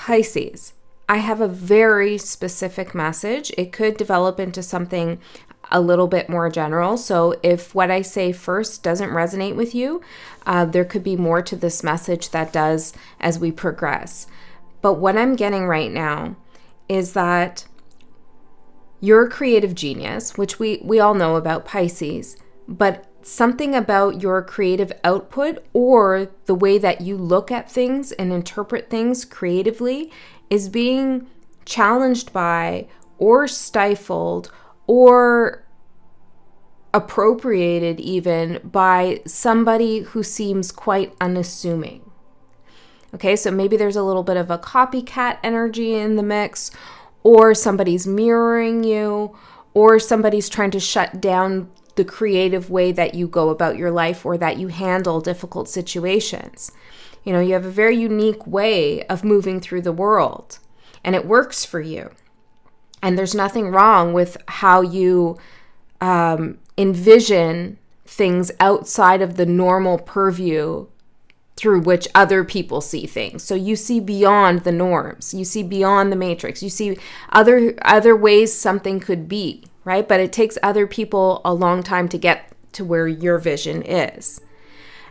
Pisces, I have a very specific message. It could develop into something a little bit more general. So if what I say first doesn't resonate with you, there could be more to this message that does as we progress. But what I'm getting right now is that you're a creative genius, which we all know about Pisces, but something about your creative output or the way that you look at things and interpret things creatively is being challenged by or stifled or appropriated even by somebody who seems quite unassuming. Okay, so maybe there's a little bit of a copycat energy in the mix, or somebody's mirroring you, or somebody's trying to shut down the creative way that you go about your life or that you handle difficult situations. You know, you have a very unique way of moving through the world, and it works for you. And there's nothing wrong with how you envision things outside of the normal purview through which other people see things. So you see beyond the norms. You see beyond the matrix. You see other ways something could be, right? But it takes other people a long time to get to where your vision is.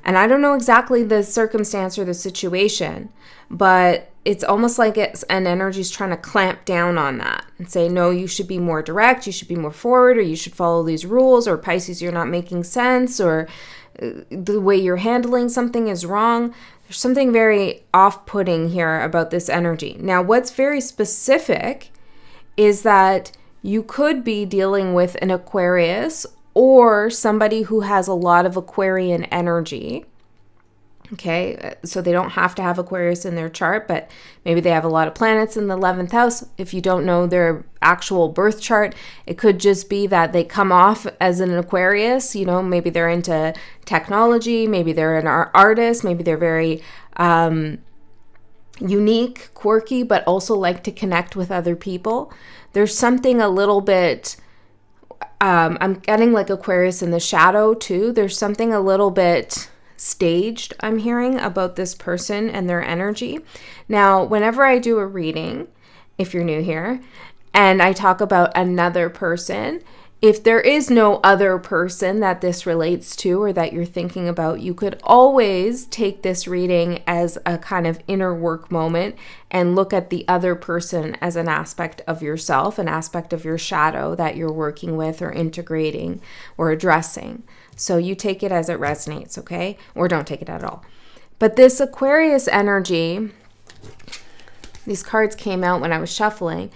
And I don't know exactly the circumstance or the situation, but it's almost like an energy's trying to clamp down on that and say, no, you should be more direct, you should be more forward, or you should follow these rules, or Pisces, you're not making sense, or the way you're handling something is wrong. There's something very off-putting here about this energy. Now, what's very specific is that you could be dealing with an Aquarius or somebody who has a lot of Aquarian energy. Okay, so they don't have to have Aquarius in their chart, but maybe they have a lot of planets in the 11th house. If you don't know their actual birth chart, it could just be that they come off as an Aquarius. You know, maybe they're into technology, maybe they're an artist, maybe they're very unique, quirky, but also like to connect with other people. There's something a little bit, I'm getting like Aquarius in the shadow too. There's something a little bit staged, I'm hearing, about this person and their energy. Now, whenever I do a reading, if you're new here, and I talk about another person, if there is no other person that this relates to or that you're thinking about, you could always take this reading as a kind of inner work moment and look at the other person as an aspect of yourself, an aspect of your shadow that you're working with or integrating or addressing. So you take it as it resonates, okay? Or don't take it at all. But this Aquarius energy, these cards came out when I was shuffling,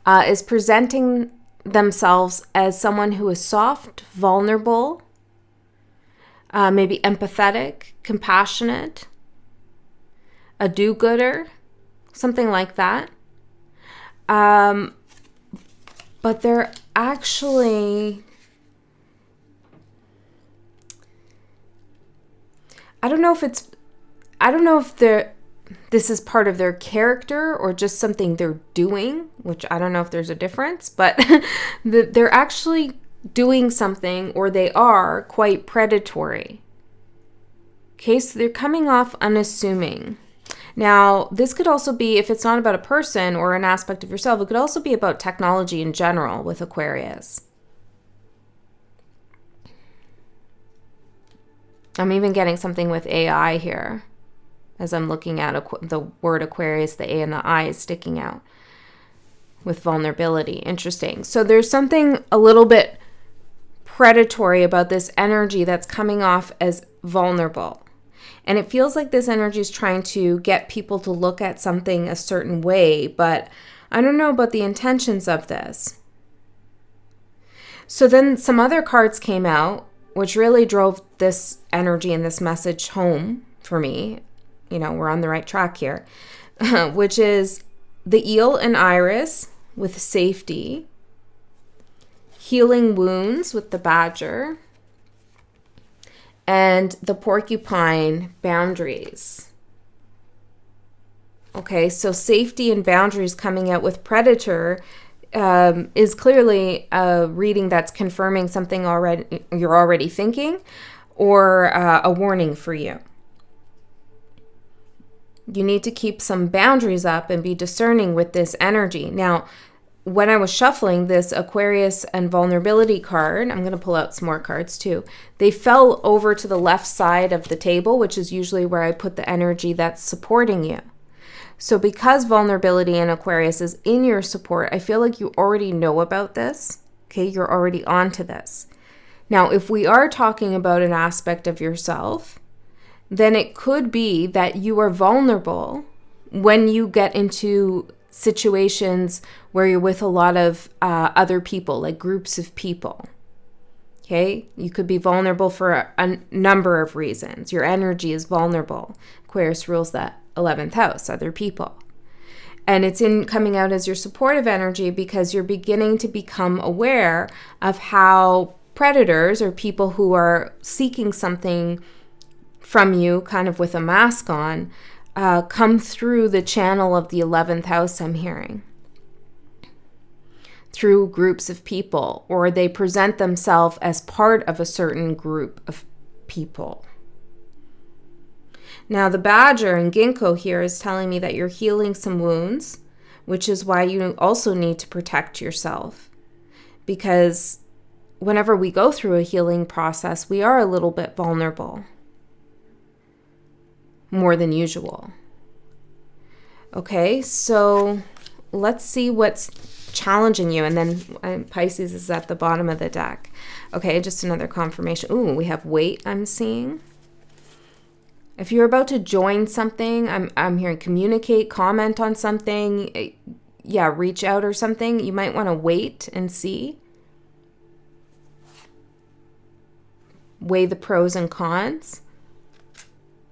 is presenting themselves as someone who is soft, vulnerable, maybe empathetic, compassionate, a do-gooder, something like that. But they're actually, I don't know if this is part of their character or just something they're doing, which I don't know if there's a difference, but they're actually doing something, or they are quite predatory. Okay, so they're coming off unassuming. Now, this could also be, if it's not about a person or an aspect of yourself, it could also be about technology in general with Aquarius. I'm even getting something with AI here. As I'm looking at the word Aquarius, the A and the I is sticking out with vulnerability. Interesting. So there's something a little bit predatory about this energy that's coming off as vulnerable. And it feels like this energy is trying to get people to look at something a certain way, but I don't know about the intentions of this. So then some other cards came out, which really drove this energy and this message home for me. You know, we're on the right track here, which is the eel and iris with safety, healing wounds with the badger, and the porcupine, boundaries. Okay, so safety and boundaries coming out with predator is clearly a reading that's confirming something you're already thinking, or a warning for you. You need to keep some boundaries up and be discerning with this energy. Now, when I was shuffling this Aquarius and vulnerability card, I'm going to pull out some more cards too. They fell over to the left side of the table, which is usually where I put the energy that's supporting you. So because vulnerability in Aquarius is in your support, I feel like you already know about this. Okay, you're already onto this. Now, if we are talking about an aspect of yourself, then it could be that you are vulnerable when you get into situations where you're with a lot of other people, like groups of people. Okay, you could be vulnerable for a number of reasons. Your energy is vulnerable. Aquarius rules that 11th house, other people. And it's in coming out as your supportive energy because you're beginning to become aware of how predators or people who are seeking something from you, kind of with a mask on, come through the channel of the 11th house, I'm hearing. Through groups of people, or they present themselves as part of a certain group of people. Now, the badger and ginkgo here is telling me that you're healing some wounds, which is why you also need to protect yourself. Because whenever we go through a healing process, we are a little bit vulnerable. More than usual. Okay, so let's see what's challenging you. And then Pisces is at the bottom of the deck. Okay, just another confirmation. Ooh, we have weight, I'm seeing. If you're about to join something, I'm hearing communicate, comment on something, yeah, reach out or something, you might want to wait and see. Weigh the pros and cons.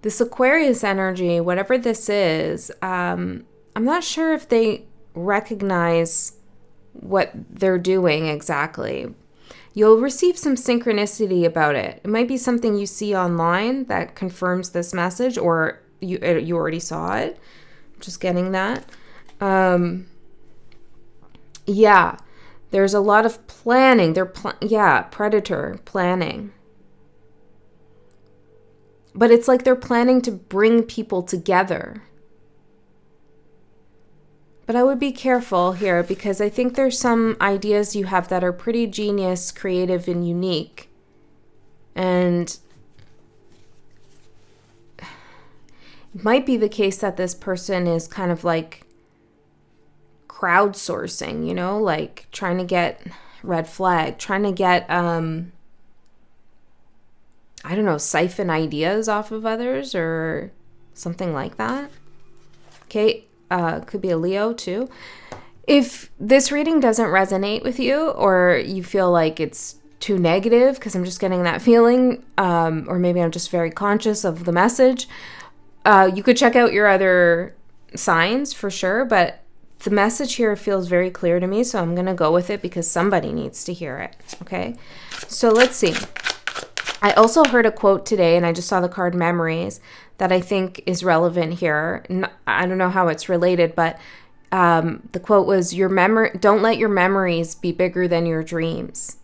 This Aquarius energy, whatever this is, I'm not sure if they recognize what they're doing exactly. You'll receive some synchronicity about it. It might be something you see online that confirms this message, or you already saw it. Just getting that. Yeah, there's a lot of planning. Predator planning. But it's like they're planning to bring people together. But I would be careful here because I think there's some ideas you have that are pretty genius, creative, and unique. And it might be the case that this person is kind of like crowdsourcing, you know, like trying to get red flag, trying to get, I don't know, siphon ideas off of others or something like that. Okay, could be a Leo too. If this reading doesn't resonate with you or you feel like it's too negative, because I'm just getting that feeling, or maybe I'm just very conscious of the message, you could check out your other signs for sure, but the message here feels very clear to me, so I'm going to go with it because somebody needs to hear it, okay? So let's see. I also heard a quote today, and I just saw the card Memories, that I think is relevant here. I don't know how it's related, but the quote was, don't let your memories be bigger than your dreams.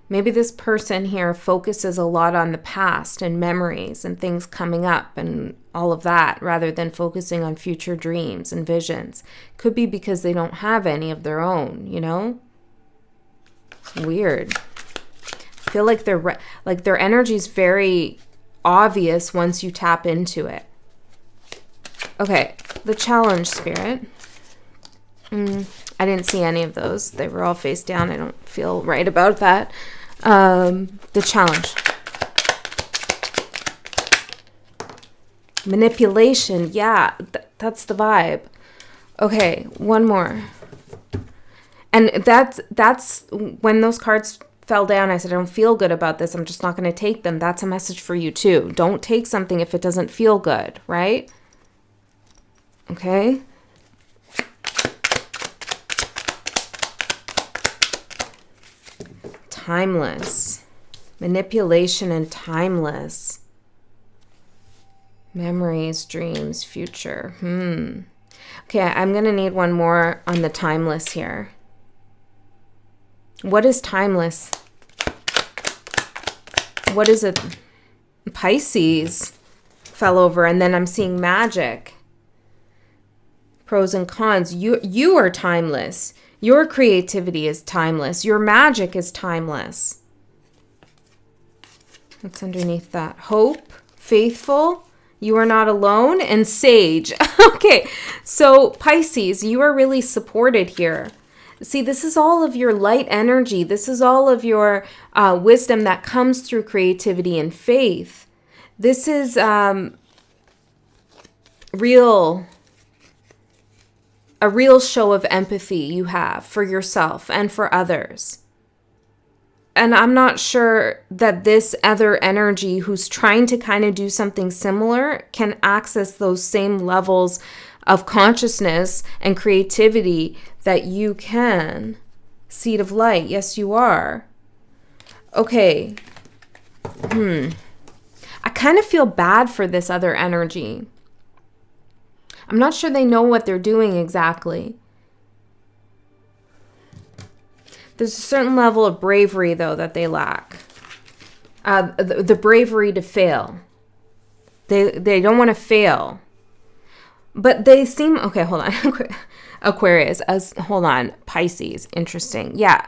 Maybe this person here focuses a lot on the past and memories and things coming up and all of that, rather than focusing on future dreams and visions. Could be because they don't have any of their own, you know? Weird. I feel like their energy is very obvious once you tap into it. Okay, the challenge spirit. I didn't see any of those. They were all face down. I don't feel right about that. The challenge. Manipulation. Yeah, that's the vibe. Okay, one more. And that's when those cards fell down, I said, I don't feel good about this. I'm just not going to take them. That's a message for you too. Don't take something if it doesn't feel good, right? Okay. Timeless. Manipulation and timeless. Memories, dreams, future. Okay, I'm going to need one more on the timeless here. What is timeless? What is it? Pisces. fell over, and then I'm seeing Magick. Pros and cons. You are timeless. Your creativity is timeless. Your magic is timeless. What's underneath that? Hope, faithful, you are not alone, and sage. Okay, so Pisces, you are really supported here. See, this is all of your light energy. This is all of your wisdom that comes through creativity and faith. This is a real show of empathy you have for yourself and for others. And I'm not sure that this other energy who's trying to kind of do something similar can access those same levels of consciousness and creativity that you can. Seed of light, yes you are. Okay. I kind of feel bad for this other energy. I'm not sure they know what they're doing exactly. There's a certain level of bravery, though, that they lack. The bravery to fail. They don't want to fail. But they seem... Okay, hold on. Aquarius. Hold on. Pisces. Interesting. Yeah.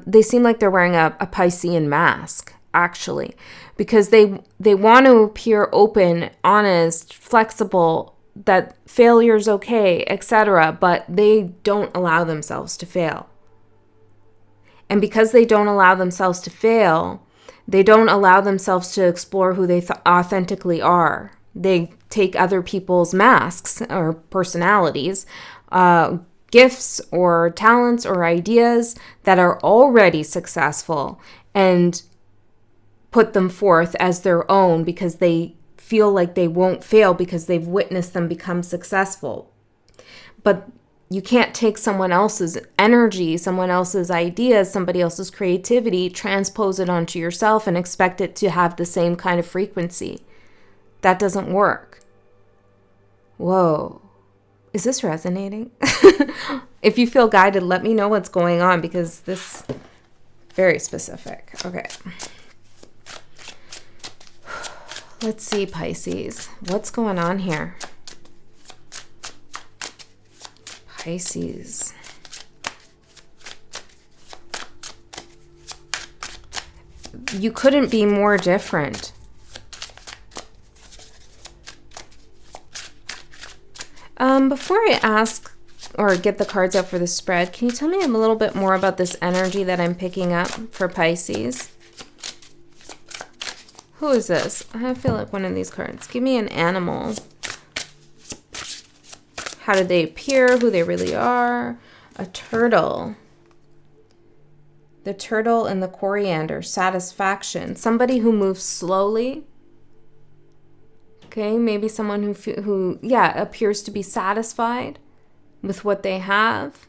They seem like they're wearing a Piscean mask, actually. Because they want to appear open, honest, flexible, that failure's okay, etc. But they don't allow themselves to fail. And because they don't allow themselves to fail, they don't allow themselves to explore who they authentically are. They take other people's masks or personalities, gifts or talents or ideas that are already successful and put them forth as their own because they feel like they won't fail because they've witnessed them become successful. But you can't take someone else's energy, someone else's ideas, somebody else's creativity, transpose it onto yourself and expect it to have the same kind of frequency. That doesn't work. Whoa. Is this resonating? If you feel guided, let me know what's going on because this is very specific. Okay. Let's see, Pisces. What's going on here? Pisces. You couldn't be more different. Before I ask or get the cards up for the spread, can you tell me a little bit more about this energy that I'm picking up for Pisces? Who is this? I feel like one of these cards. Give me an animal. How did they appear? Who they really are? A turtle. The turtle and the coriander. Satisfaction. Somebody who moves slowly. Okay, maybe someone who appears to be satisfied with what they have.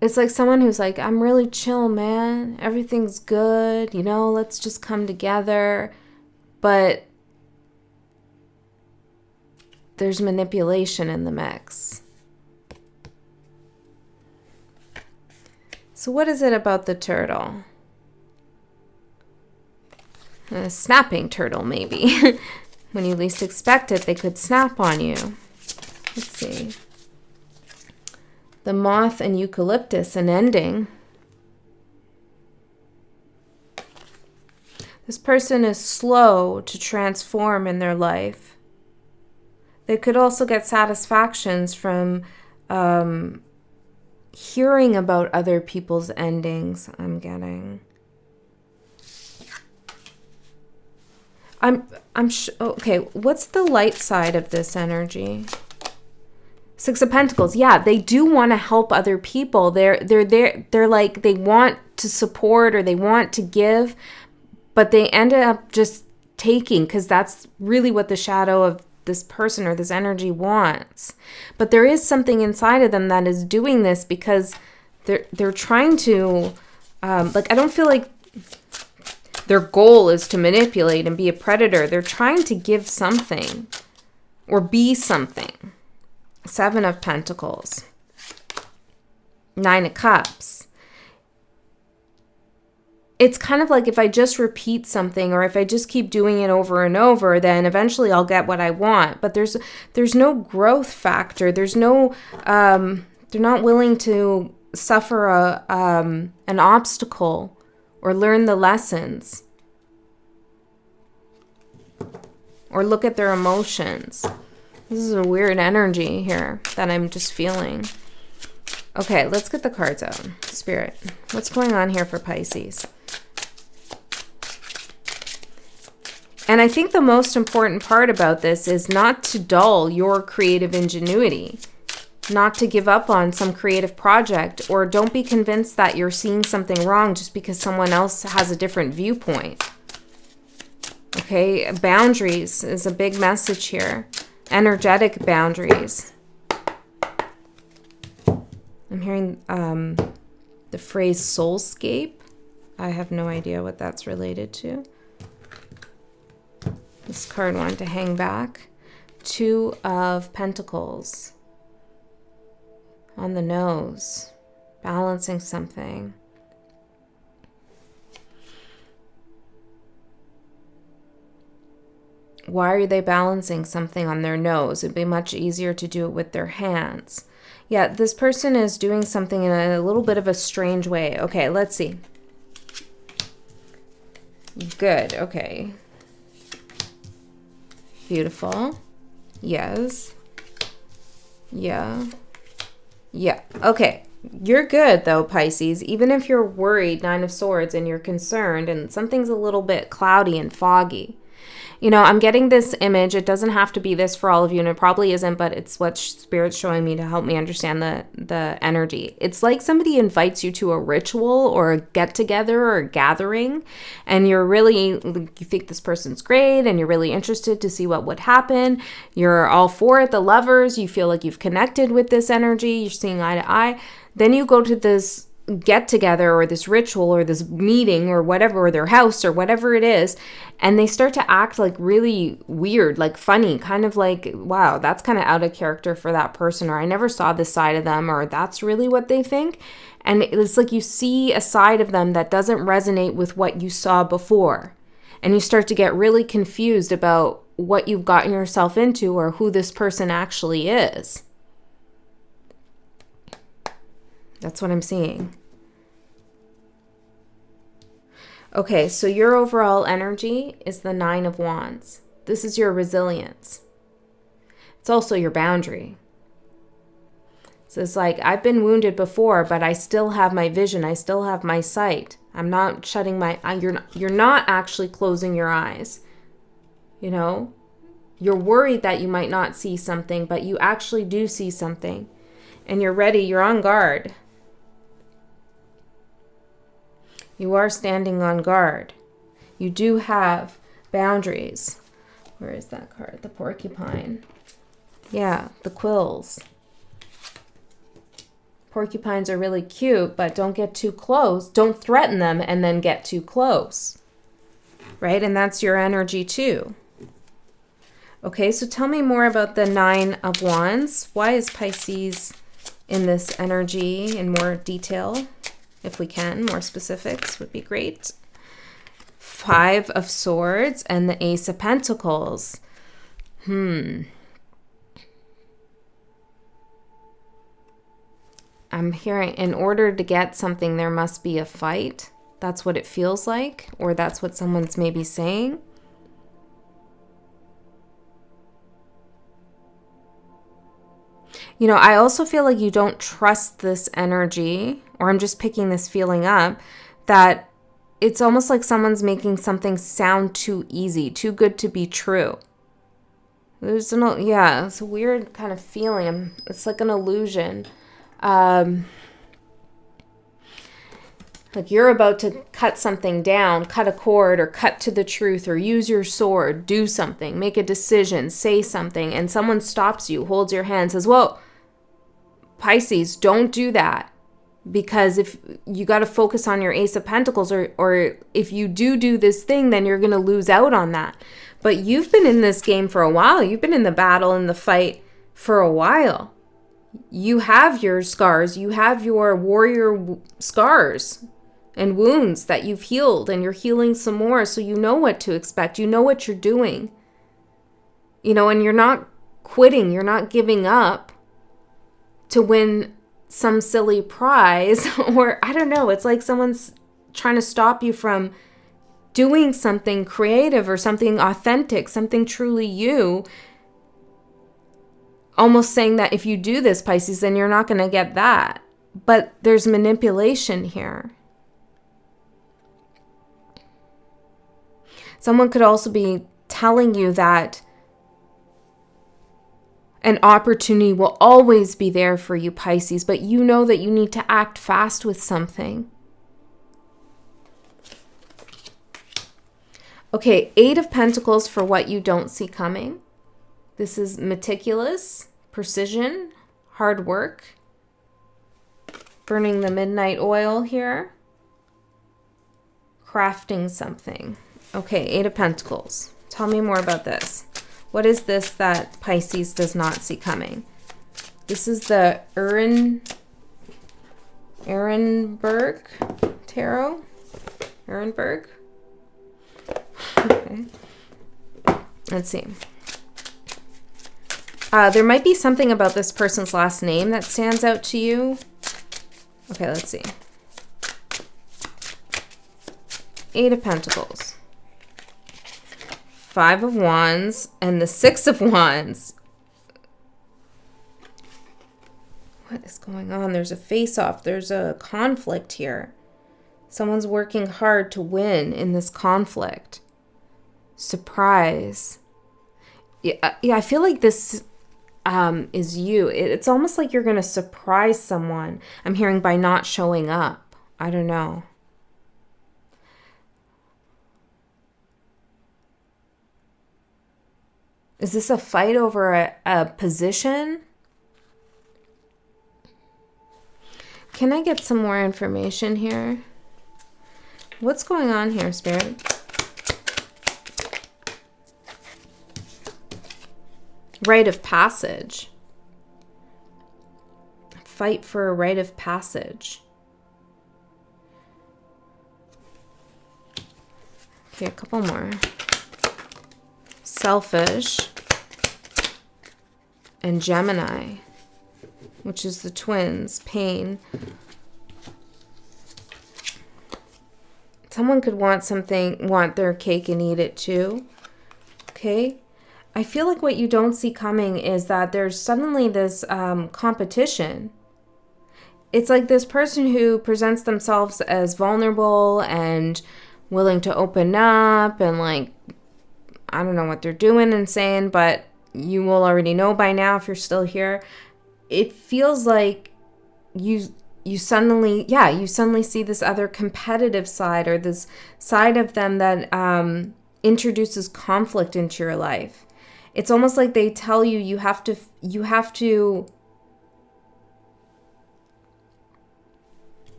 It's like someone who's like, I'm really chill, man. Everything's good. Let's just come together. But there's manipulation in the mix. So what is it about the turtle? A snapping turtle, maybe. When you least expect it, they could snap on you. Let's see. The moth and eucalyptus, an ending. This person is slow to transform in their life. They could also get satisfactions from hearing about other people's endings, I'm getting. Okay, what's the light side of this energy? Six of Pentacles. Yeah, they do want to help other people. They're like, they want to support or they want to give, but they end up just taking because that's really what the shadow of this person or this energy wants. But there is something inside of them that is doing this because they're trying to, I don't feel like their goal is to manipulate and be a predator. They're trying to give something or be something. Seven of Pentacles. Nine of Cups. it's kind of like if I just repeat something or if I just keep doing it over and over, then eventually I'll get what I want. But there's no growth factor. There's no, they're not willing to suffer an obstacle or learn the lessons or look at their emotions. This is a weird energy here that I'm just feeling. Okay, let's get the cards out. Spirit, what's going on here for Pisces? And I think the most important part about this is not to dull your creative ingenuity, not to give up on some creative project, or don't be convinced that you're seeing something wrong just because someone else has a different viewpoint. Okay, boundaries is a big message here. Energetic boundaries. I'm hearing the phrase soulscape. I have no idea what that's related to. This card wanted to hang back. 2 of Pentacles. On the nose. Balancing something. Why are they balancing something on their nose? It'd be much easier to do it with their hands. Yeah, this person is doing something in a little bit of a strange way. Okay, let's see. Good, okay. Beautiful. Yes. Yeah. Yeah. Okay. You're good though, Pisces. Even if you're worried, 9 of Swords, and you're concerned and something's a little bit cloudy and foggy. You know, I'm getting this image. It doesn't have to be this for all of you, and it probably isn't, but it's what Spirit's showing me to help me understand the energy. It's like somebody invites you to a ritual or a get-together or a gathering, and you think this person's great, and you're really interested to see what would happen. You're all for it, the lovers. You feel like you've connected with this energy. You're seeing eye to eye. Then you go to this get together or this ritual or this meeting or whatever, or their house or whatever it is, and they start to act like really weird, like funny, kind of like, wow, that's kind of out of character for that person, or I never saw this side of them, or that's really what they think. And it's like you see a side of them that doesn't resonate with what you saw before, and you start to get really confused about what you've gotten yourself into or who this person actually is. That's what I'm seeing. Okay, so your overall energy is the 9 of Wands. This is your resilience. It's also your boundary. So it's like, I've been wounded before, but I still have my vision. I still have my sight. I'm not shutting my eye. You're not actually closing your eyes. You know? You're worried that you might not see something, but you actually do see something. And you're ready. You're on guard. You are standing on guard. You do have boundaries. Where is that card? The porcupine. Yeah, the quills. Porcupines are really cute, but don't get too close. Don't threaten them and then get too close. Right? And that's your energy too. Okay, so tell me more about the 9 of Wands. Why is Pisces in this energy in more detail? If we can, more specifics would be great. 5 of Swords and the Ace of Pentacles. I'm hearing in order to get something, there must be a fight. That's what it feels like, or that's what someone's maybe saying. You know, I also feel like you don't trust this energy, or I'm just picking this feeling up, that it's almost like someone's making something sound too easy, too good to be true. It's a weird kind of feeling. It's like an illusion. Like you're about to cut something down, cut a cord, or cut to the truth, or use your sword, do something, make a decision, say something, and someone stops you, holds your hand, says, whoa, Pisces, don't do that. Because if you got to focus on your Ace of Pentacles, or if you do this thing, then you're going to lose out on that. But you've been in this game for a while. You've been in the battle and the fight for a while. You have your scars. You have your warrior scars. and wounds that you've healed, and you're healing some more, so you know what to expect. You know what you're doing. And you're not quitting. You're not giving up to win some silly prize, or I don't know. It's like someone's trying to stop you from doing something creative or something authentic, something truly you. Almost saying that if you do this, Pisces, then you're not going to get that. But there's manipulation here. Someone could also be telling you that an opportunity will always be there for you, Pisces, but you know that you need to act fast with something. Okay, 8 of Pentacles for what you don't see coming. This is meticulous, precision, hard work. Burning the midnight oil here. Crafting something. Okay, 8 of Pentacles. Tell me more about this. What is this that Pisces does not see coming? This is the Ehrenberg Tarot. Ehrenberg. Okay. Let's see. There might be something about this person's last name that stands out to you. Okay, let's see. 8 of Pentacles. 5 of Wands and the 6 of Wands. What is going on? There's a face-off. There's a conflict here. Someone's working hard to win in this conflict. Surprise. Yeah, I feel like this is you. It's almost like you're going to surprise someone. I'm hearing by not showing up. I don't know. Is this a fight over a position? Can I get some more information here? What's going on here, Spirit? Rite of passage. Fight for a rite of passage. Okay, a couple more. Selfish. And Gemini, which is the twins. Pain. Someone could want their cake and eat it too. Okay. I feel like what you don't see coming is that there's suddenly this competition. It's like this person who presents themselves as vulnerable and willing to open up and like, I don't know what they're doing and saying, but you will already know by now if you're still here. It feels like you suddenly see this other competitive side, or this side of them that introduces conflict into your life. It's almost like they tell you you have to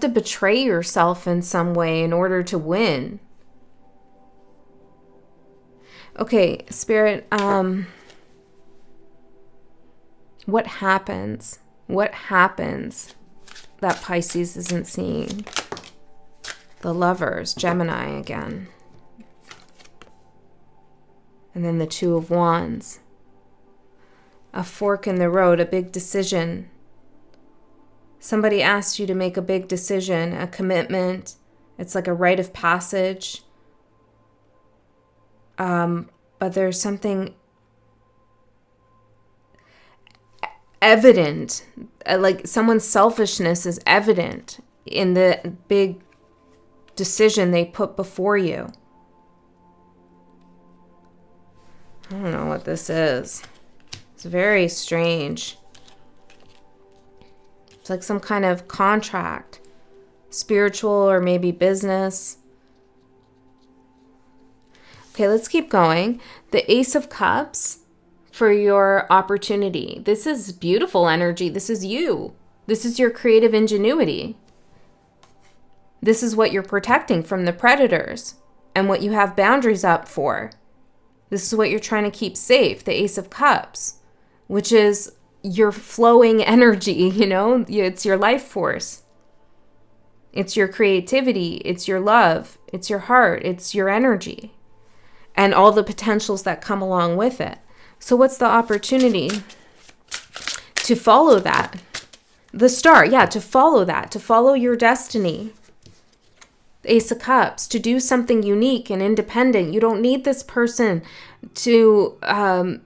betray yourself in some way in order to win. Okay, Spirit, what happens? What happens that Pisces isn't seeing? The Lovers, Gemini again. And then the 2 of Wands. A fork in the road, a big decision. Somebody asks you to make a big decision, a commitment. It's like a rite of passage. But there's something evident, like someone's selfishness is evident in the big decision they put before you. I don't know what this is. It's very strange. It's like some kind of contract, spiritual or maybe business. Okay, let's keep going. The Ace of Cups for your opportunity. This is beautiful energy. This is you. This is your creative ingenuity. This is what you're protecting from the predators and what you have boundaries up for. This is what you're trying to keep safe, the Ace of Cups, which is your flowing energy, you know? It's your life force. It's your creativity. It's your love. It's your heart. It's your energy. And all the potentials that come along with it. So what's the opportunity? To follow that. The star, yeah, to follow that. To follow your destiny. The Ace of Cups. To do something unique and independent. You don't need this person to... I'm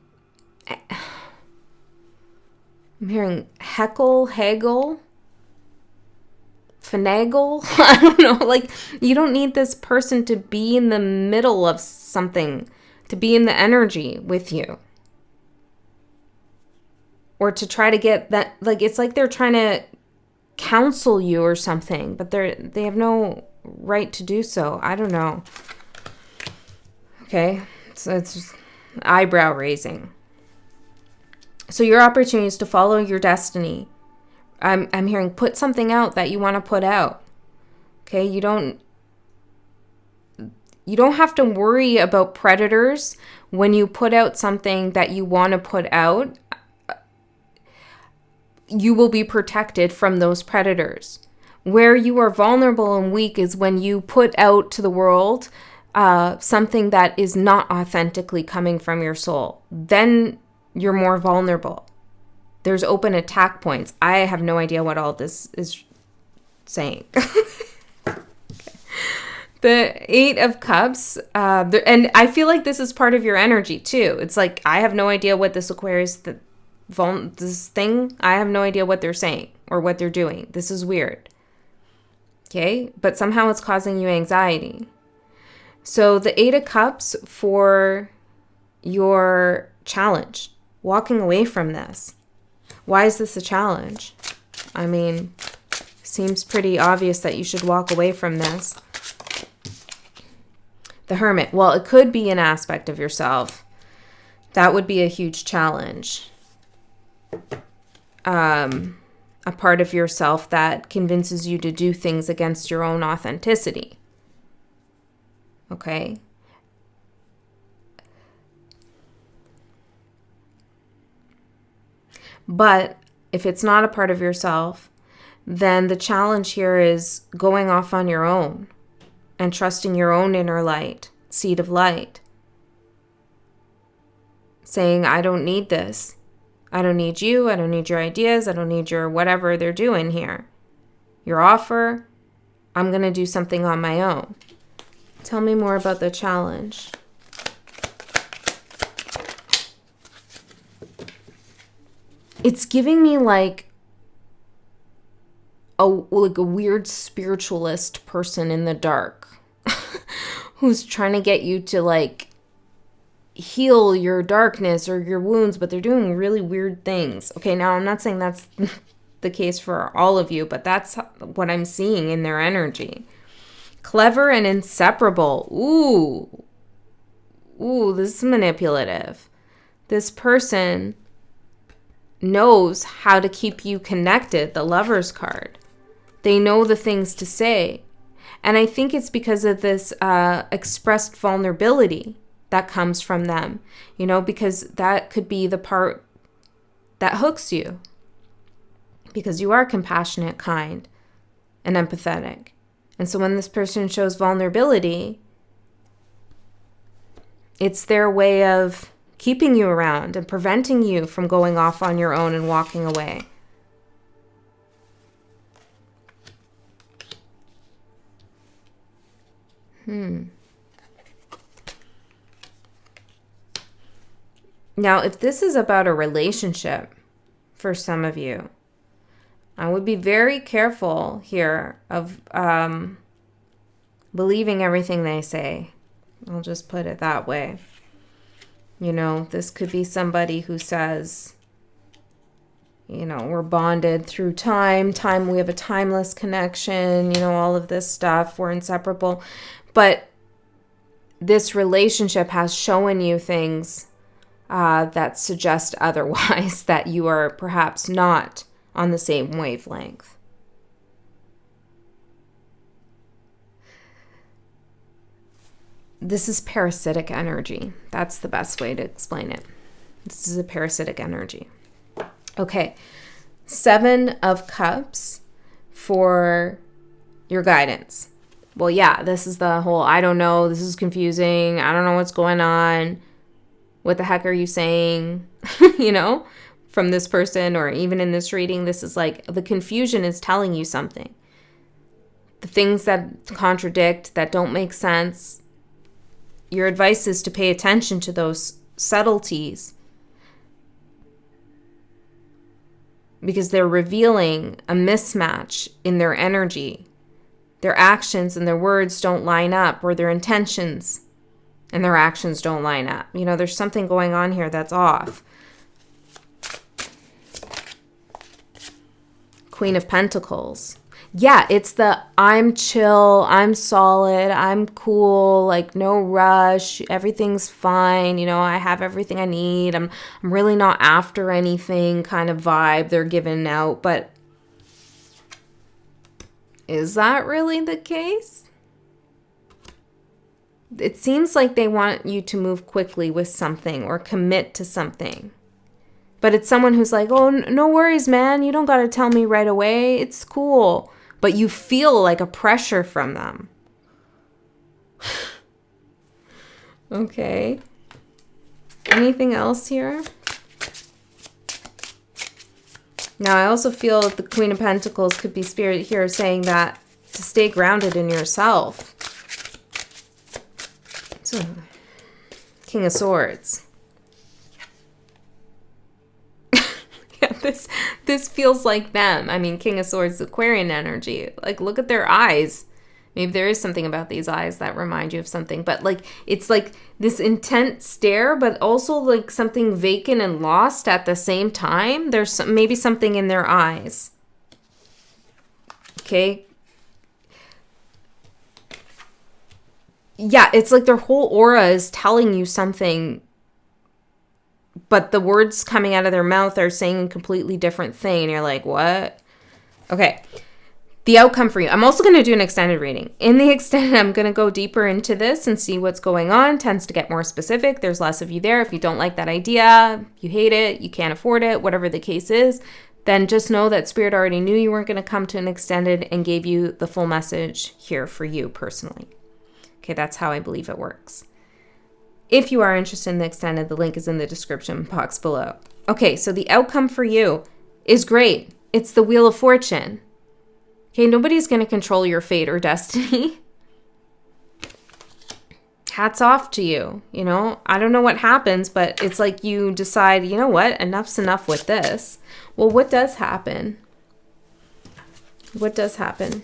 hearing haggle, finagle. I don't know. Like, you don't need this person to be in the middle of something, to be in the energy with you. Or to try to get that, like, it's like they're trying to counsel you or something, but they have no right to do so. I don't know. Okay. So it's just eyebrow raising. So your opportunity is to follow your destiny. I'm hearing put something out that you want to put out. Okay, you don't have to worry about predators when you put out something that you want to put out. You will be protected from those predators. Where you are vulnerable and weak is when you put out to the world something that is not authentically coming from your soul. Then you're more vulnerable. There's open attack points. I have no idea what all this is saying. The Eight of Cups, and I feel like this is part of your energy too. It's like, I have no idea what this Aquarius, this thing, I have no idea what they're saying or what they're doing. This is weird. Okay? But somehow it's causing you anxiety. So the Eight of Cups for your challenge. Walking away from this. Why is this a challenge? I mean, seems pretty obvious that you should walk away from this. The Hermit. Well, it could be an aspect of yourself. That would be a huge challenge. A part of yourself that convinces you to do things against your own authenticity. Okay? But if it's not a part of yourself, then the challenge here is going off on your own and trusting your own inner light, seed of light. Saying, I don't need this. I don't need you. I don't need your ideas. I don't need your whatever they're doing here. Your offer. I'm going to do something on my own. Tell me more about the challenge. It's giving me like a weird spiritualist person in the dark who's trying to get you to like heal your darkness or your wounds, but they're doing really weird things. Okay, now I'm not saying that's the case for all of you, but that's what I'm seeing in their energy. Clever and inseparable. Ooh, this is manipulative. This person knows how to keep you connected, the Lover's card. They know the things to say. And I think it's because of this expressed vulnerability that comes from them, you know, because that could be the part that hooks you. Because you are compassionate, kind, and empathetic. And so when this person shows vulnerability, it's their way of keeping you around and preventing you from going off on your own and walking away. Now, if this is about a relationship for some of you, I would be very careful here of believing everything they say. I'll just put it that way. You know, this could be somebody who says, you know, we're bonded through time, we have a timeless connection, you know, all of this stuff, we're inseparable. But this relationship has shown you things that suggest otherwise, that you are perhaps not on the same wavelength. This is parasitic energy. That's the best way to explain it. This is a parasitic energy. Okay. 7 of Cups for your guidance. Well, yeah, this is the whole, I don't know, this is confusing, I don't know what's going on, what the heck are you saying, from this person, or even in this reading, this is like, the confusion is telling you something. The things that contradict, that don't make sense, your advice is to pay attention to those subtleties, because they're revealing a mismatch in their energy. Their actions and their words don't line up, or their intentions and their actions don't line up. There's something going on here that's off. Queen of Pentacles. Yeah, it's the I'm chill, I'm solid, I'm cool, like no rush, everything's fine, I have everything I need, I'm really not after anything kind of vibe they're giving out. But is that really the case? It seems like they want you to move quickly with something or commit to something. But it's someone who's like, oh, no worries, man, you don't got to tell me right away, it's cool. But you feel like a pressure from them. Okay. Anything else here? Now, I also feel that the Queen of Pentacles could be spirit here saying that to stay grounded in yourself. So, King of Swords. This feels like them. I mean, King of Swords, Aquarian energy. Like, look at their eyes. Maybe there is something about these eyes that remind you of something. But, like, it's like this intense stare, but also, like, something vacant and lost at the same time. There's maybe something in their eyes. Okay? Yeah, it's like their whole aura is telling you something, but the words coming out of their mouth are saying a completely different thing. And you're like, what? Okay. The outcome for you. I'm also going to do an extended reading. In the extended, I'm going to go deeper into this and see what's going on. Tends to get more specific. There's less of you there. If you don't like that idea, you hate it, you can't afford it, whatever the case is, then just know that Spirit already knew you weren't going to come to an extended and gave you the full message here for you personally. Okay, that's how I believe it works. If you are interested in the extended, the link is in the description box below. Okay, so the outcome for you is great. It's the Wheel of Fortune. Okay, nobody's going to control your fate or destiny. Hats off to you. I don't know what happens, but it's like you decide, you know what, enough's enough with this. Well, what does happen? What does happen?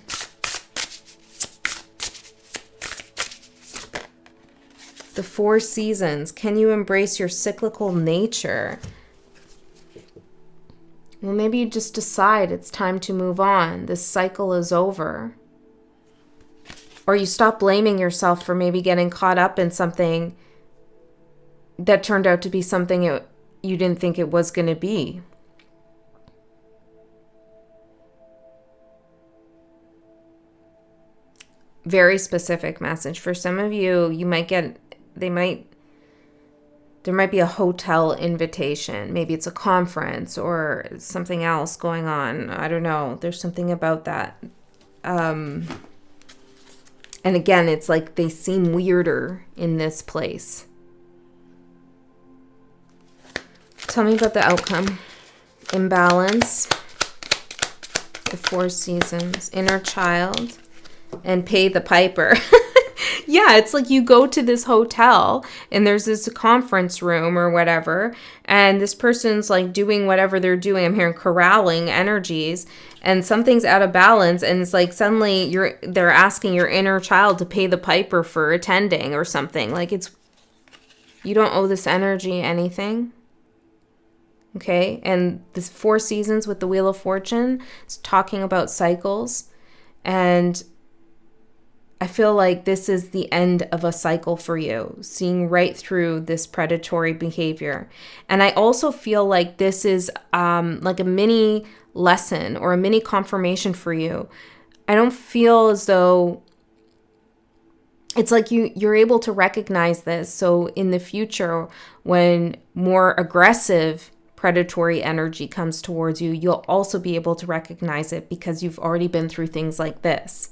The 4 seasons. Can you embrace your cyclical nature? Well, maybe you just decide it's time to move on. This cycle is over. Or you stop blaming yourself for maybe getting caught up in something that turned out to be something you didn't think it was going to be. Very specific message. For some of you, there might be a hotel invitation. Maybe it's a conference or something else going on. I don't know. There's something about that. And again, it's like they seem weirder in this place. Tell me about the outcome. Imbalance. The 4 seasons. Inner child. And pay the piper. Yeah, it's like you go to this hotel and there's this conference room or whatever, and this person's like doing whatever they're doing. I'm hearing corralling energies, and something's out of balance, and it's like suddenly they're asking your inner child to pay the piper for attending or something. Like, you don't owe this energy anything. Okay? And this 4 seasons with the Wheel of Fortune is talking about cycles, and I feel like this is the end of a cycle for you, seeing right through this predatory behavior. And I also feel like this is like a mini lesson or a mini confirmation for you. I don't feel as though it's like you're able to recognize this. So in the future, when more aggressive predatory energy comes towards you, you'll also be able to recognize it because you've already been through things like this.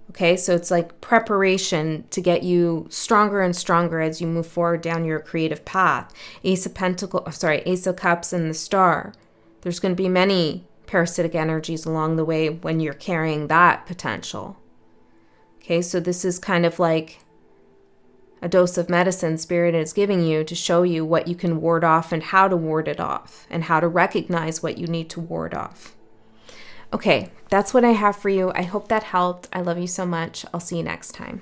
Okay, so it's like preparation to get you stronger and stronger as you move forward down your creative path. Ace of Cups and the Star. There's going to be many parasitic energies along the way when you're carrying that potential. Okay, so this is kind of like a dose of medicine Spirit is giving you to show you what you can ward off and how to ward it off and how to recognize what you need to ward off. Okay, that's what I have for you. I hope that helped. I love you so much. I'll see you next time.